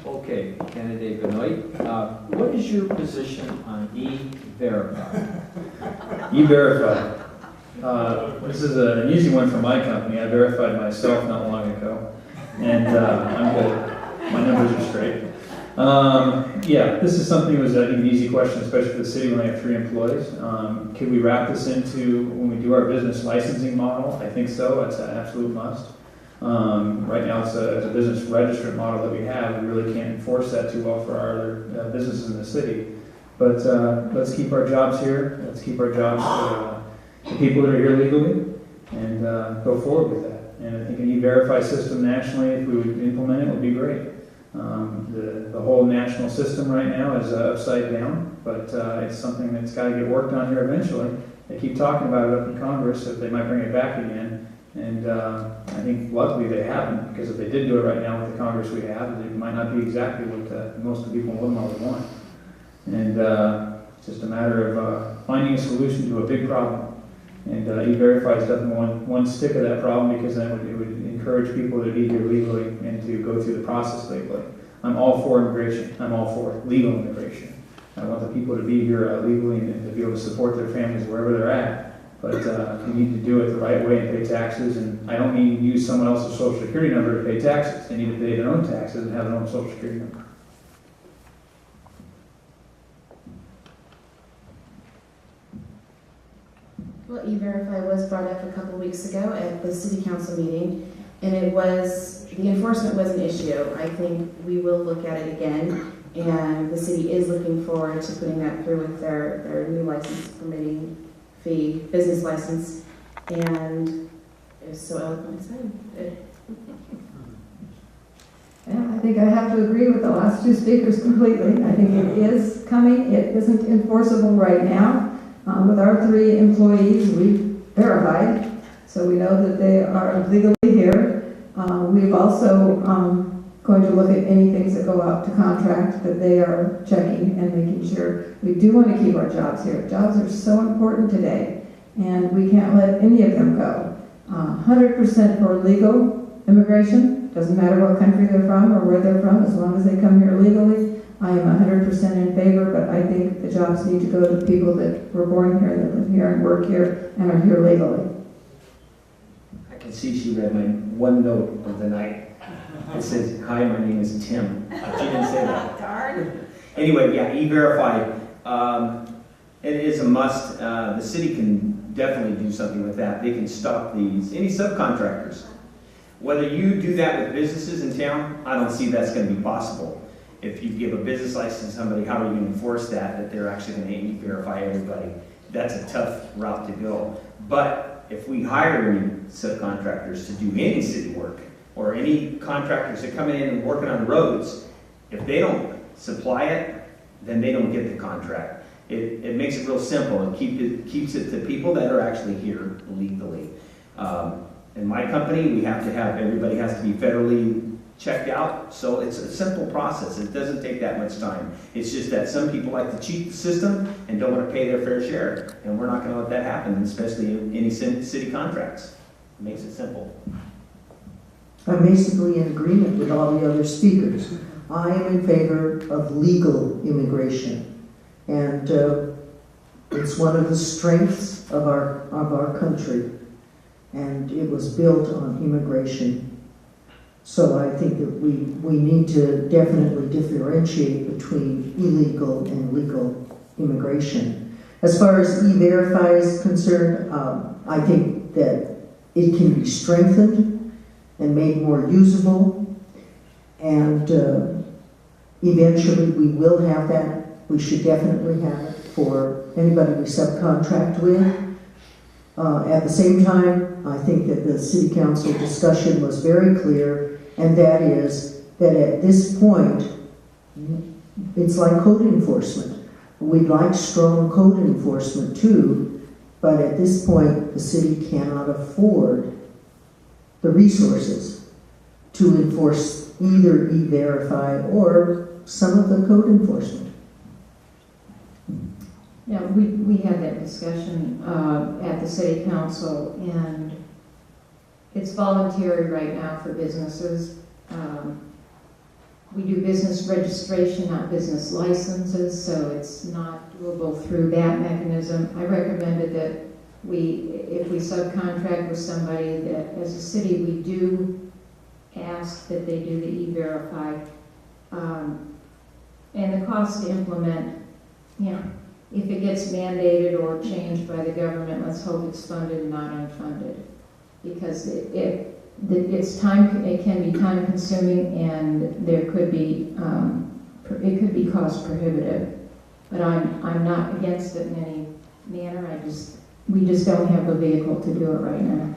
Okay, candidate Benoit, what is your position on E-Verify? E-Verify. This is an easy one for my company. I verified myself not long ago, and I'm good. My numbers are straight. Yeah, this is something that was, I think, an easy question, especially for the city when I have 3 employees. Can we wrap this into when we do our business licensing model? I think so. That's an absolute must. Right now, it's a business registered model that we have. We really can't enforce that too well for our other businesses in the city. But let's keep our jobs here. Let's keep our jobs to people that are here legally, and go forward with that. And I think an E-Verify system nationally, if we would implement it, would be great. The whole national system right now is upside down, but it's something that's got to get worked on here eventually. They keep talking about it up in Congress, that they might bring it back again. And I think luckily they haven't, because if they did do it right now with the Congress we have, it might not be exactly what most of the people in Woodmont would want. And it's just a matter of finding a solution to a big problem. And E-Verify is definitely one stick of that problem, because then it would encourage people to be here legally and to go through the process legally. I'm all for immigration. I'm all for legal immigration. I want the people to be here legally and to be able to support their families wherever they're at. But you need to do it the right way and pay taxes. And I don't mean to use someone else's social security number to pay taxes. They need to pay their own taxes and have their own social security number. Well, E-Verify was brought up a couple weeks ago at the City Council meeting, and the enforcement was an issue. I think we will look at it again, and the city is looking forward to putting that through with their new license permitting fee, business license, and it was so eloquently said. Yeah, I think I have to agree with the last 2 speakers completely. I think it is coming. It isn't enforceable right now. With our 3 employees, we verified, so we know that they are legally here. We've also going to look at any things that go out to contract that they are checking and making sure. We do want to keep our jobs here. Jobs are so important today, and we can't let any of them go. 100% for legal immigration. Doesn't matter what country they're from or where they're from, as long as they come here legally. I am 100% in favor, but I think the jobs need to go to the people that were born here, that live here and work here and are here legally. I can see she read my one note of the night. It says, "Hi, my name is Tim." She didn't say that. Darn. Anyway, yeah, E-Verify. It is a must. The city can definitely do something with that. They can stop any subcontractors. Whether you do that with businesses in town, I don't see that's going to be possible. If you give a business license to somebody, how are you going to enforce that they're actually going to E-Verify everybody? That's a tough route to go. But if we hire any subcontractors to do any city work, or any contractors that come in and working on roads, if they don't supply it, then they don't get the contract. It makes it real simple and keeps it to people that are actually here legally. In my company, everybody has to be federally checked out, so it's a simple process. It doesn't take that much time. It's just that some people like to cheat the system and don't want to pay their fair share, and we're not going to let that happen, especially in any city contracts. It makes it simple. I'm basically in agreement with all the other speakers. I am in favor of legal immigration, and it's one of the strengths of our country, and it was built on immigration. So I think that we need to definitely differentiate between illegal and legal immigration. As far as E-Verify is concerned, I think that it can be strengthened and made more usable, and eventually we will have that. We should definitely have it for anybody we subcontract with. At the same time, I think that the City Council discussion was very clear, and that is that at this point, it's like code enforcement. We'd like strong code enforcement too, but at this point, the city cannot afford the resources to enforce either E-Verify or some of the code enforcement. Yeah, we had that discussion at the City Council, and it's voluntary right now for businesses. we do business registration, not business licenses, so it's not doable through that mechanism. I recommended that if we subcontract with somebody, that as a city, we do ask that they do the E-Verify. And the cost to implement, if it gets mandated or changed by the government, let's hope it's funded and not unfunded. Because it can be time consuming, and there could be, it could be cost prohibitive. But I'm not against it in any manner. We just don't have the vehicle to do it right now.